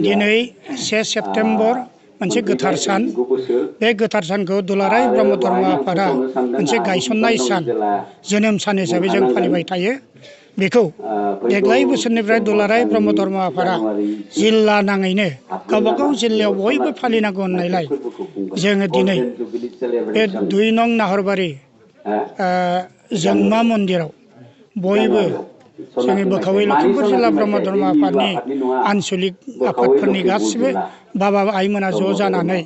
दिनै 1 सेप्तेम्बर मोनसे गोथार सान। बे गोथार सानखौ दुलाराय ब्रह्म धर्म आफादा मोनसे गायसननाय सान, जोनोम सान हिसाबै जों फालिबाय थायो। बेखौ देग्लाय बोसोरनिफ्राय दुलाराय ब्रह्म धर्म आफादा जिल्ला नाङैनो गावबा गाव जिल्लायाव बयबो फालिनांगौ होननायलाय जोङो दिनै बे 2 नं नाहरबारि जोंमा मन्दिराव बयबो जोंनि बोखावै लखिमपुर जिल्ला ब्रह्म धर्म आफादनि आन्सलिक आफादफोरनि गासिबो बाबा आइमोना ज' जानानै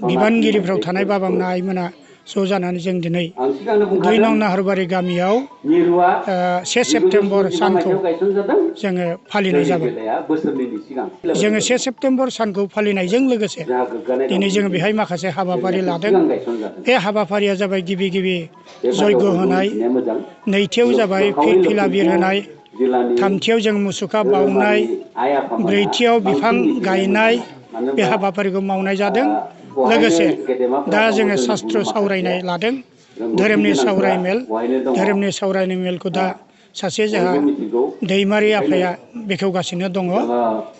बिबानगिरिफ्राव थानाय बाबामोना आइमोना ज' जानानै जों दिनै 2 नं नाहरबारि गामियाव 1 सेप्तेम्बर सानखौ जोङो फालिनाय जाबाय। जोङो 1 सेप्तेम्बर सानखौ फालिनायजों लोगोसे दिनै जोङो बेहाय माखासे हाबाफारि लादों। बे हाबाफारिया जाबाय गिबि जयग होनाय, नैथियाव जाबाय फिरफिला बिरहोनाय, थामथियाव जों मुसुखा बाउनाय, ब्रैथियाव बिफां गायनाय बे हाबाफारिखौ मावनाय जादों। लोगोसे दा जोङो शास्त्र सावरायनाय लादों, धोरोमनि सावरायनाय मेलखौ दा सासे जोंहा दैमारि आफाया बेखेवगासिनो दङ।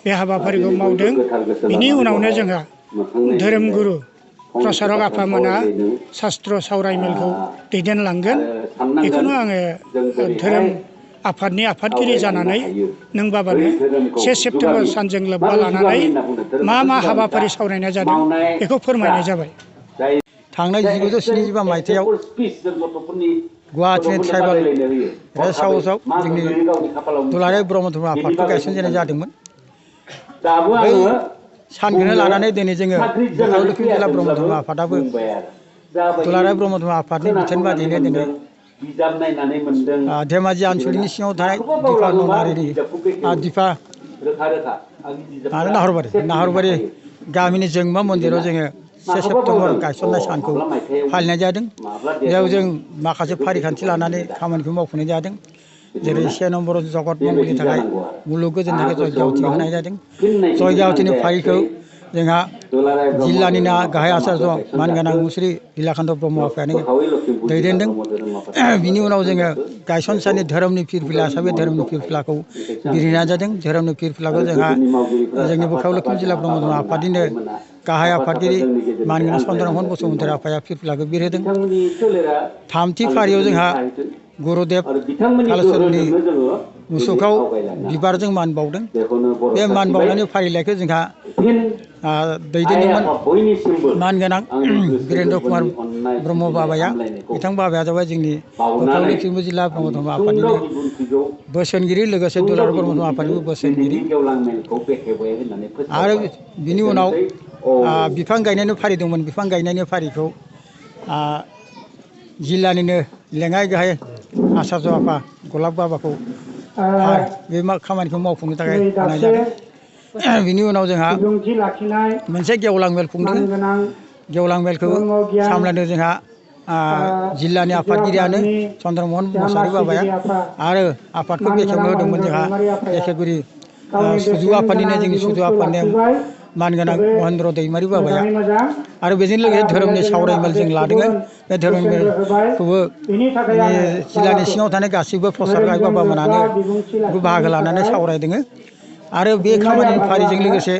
बे हाबाफारिखौ मावदों। बिनि उनावनो जोंहा धोरोमगुरु प्रसारक आफामोना शास्त्र सावरायमेलखौ दैदेनलांगोन। बेखौनो आङो धोरोम आफादनि आफादगिरि जानानै नों बाबानो 1 सेप्तेम्बर सानजों लोब्बा लानानै मा हाबाफारि सावरायनाय जादों बेखौ फोरमायनाय जाबाय। थांनाय 1975 मायथाइयाव गुवाहाटीनि ट्राइबेल रेस्ट हाउसआव जोंनि दुलाराय ब्रह्म धर्म आफादखौ गायसनजेननाय जादोंमोन। बै सानखौनो लानानै दिनै जोङो बोखारो लखिमपुर जिल्ला ब्रह्म धर्म आफादाबो दुलाराय ब्रह्म धर्म आफादनि बिथोन बादियैनो दिनै धेमाजि आनसलिकनि सिङाव थानाय दिफा ननारिनि दिफा नाहरबारि गामिनि जोंमा मन्दिराव जोङो 1 सेप्तेम्बर गायसननाय सानखौ फालिनाय जादों। बेयाव जों माखासे फारिखान्थि लानानै खामानिखौ मावफुंनाय जादों। जेरै 1 नम्बर जगत मंगलनि थाखाय मुलुग गोजोननि थाखाय जयग आवथि होनाय जादों। जयग आवथिनि फारिखौ जोंहा जिल्लानिनो गाहाय आचार्य मानगोनां मुस्रि लीलाकान्त ब्रह्म आफायानो दैदेनदों। बिनि उनाव जोङो गायसनसानि धोरोमनि फिरफिला हिसाबै धोरोमनि फिरफिलाखौ बिरहोनाय जादों। धोरोमनि फिरफिलाखौ जोंहा जोंनि बोखारो लखिमपुर जिल्ला ब्रह्म धर्म आफादनिनो गाहाय आफादगिरि मानगोनां चन्द्रमोहन बसुमतारी आफाया फिरफिलाखौ बिरहोदों। थामथि फारियाव जोंहा गुरुदेब कालिचरननि मुसुखायाव बिबारजों मान बावदों। बे मान बावनायनि फारिलाइखौ जोंहा दैदेनदोंमोन मानगोनां बिरेन्द्र कुमार ब्रह्म बाबाया। बिथां बाबाया जाबाय जोंनि बोखारो लखिमपुर जिल्ला ब्रह्म धर्म आफादनिनो बोसोनगिरि, लोगोसे दुलाराय ब्रह्म धर्म आफादनिबो बोसोनगिरि। आरो बिनि उनाव बिफां गायनायनि फारि दंमोन। बिफां गायनायनि फारिखौ जिल्लानिनो लेङाइ गाहाय आचार्य आफा गलाब बाबाखौ बे खामानिखौ मावफुंनो थाखाय होनाय जादों। बिनि उनाव जोंहा मोनसे गेवलां मेल खुंदों। गेवलां मेलखौ सामलायदों जोंहा जिल्लानि आफादगिरियानो चन्द्रमोहन मुसाहारि बाबाया। आरो आफादखौ बेखेवनो होदोंमोन जोंहा लेखेगुरि सुजु आफादनिनो जोंनि सुजु आफादनि मानगोनां महेन्द्र दैमारि बाबाया। आरो बेजों लोगोसे धोरोमनि सावरायमेल जों लादों। बे धोरोम मेलखौबो जिल्लानि सिङाव थानाय गासैबो प्रसारक आइ बाबामोनानो बाहागो लानानै सावरायदों। आरो बे खामानिनि फारिजों लोगोसे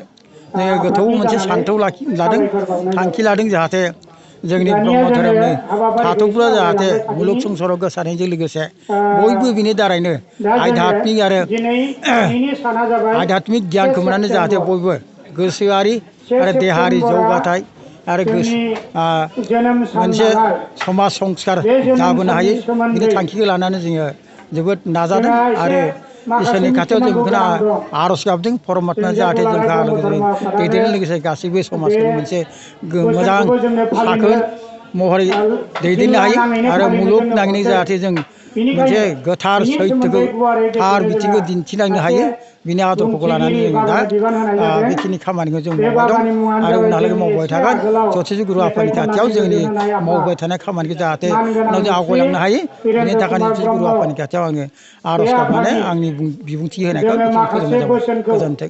जोङो गोथौ मोनसे सान्थौ लादों, थांखि लादों, जाहाथे जोंनि ब्रह्म धोरोमनि थाथौफ्रा जाहाथे मुलुग संसाराव गोसारनायजों लोगोसे बयबो बिनि दारैनो आध्यात्मिक गियानखौ मोननानै जाहाथे बयबो गोसोआरि आरो देहायारि जौगाथाय आरो मोनसे समाज संस्कार जाबोनो हायो। बिनि थांखिखौ लानानै जोङो जोबोद नाजादों आरो इसोरनि खाथियाव जों बेखौनो आर'ज गाबदों परमात्माया जाहाथे जोंखौ दैदेननो लोगोसे गासैबो समाजखौनो मोनसे मोजां साखोन महरै दैदेननो हायो आरो मुलुगनाङैनो जाहाथे जों मोनसे गोथार सैथोखौ थार बिथिंखौ दिन्थिलांनो हायो। बिनि आदर्शखौ लानानै जों दा बेखिनि खामानिखौ जों मावबाय दं आरो उनहालागै मावबाय थागोन। जथिजु गुरु आफानि खाथियाव जोंनि मावबाय थानाय खामानिखौ जाहाथे उनाव जों आवगायलांनो हायो, बिनि थाखायनो जथिजु गुरु आफानि खाथियाव आङो आर'ज गाबनानै आंनि बिबुंथि होनायखौ बेखिनि फोजोबनाय जाबाय। गोजोन्थों।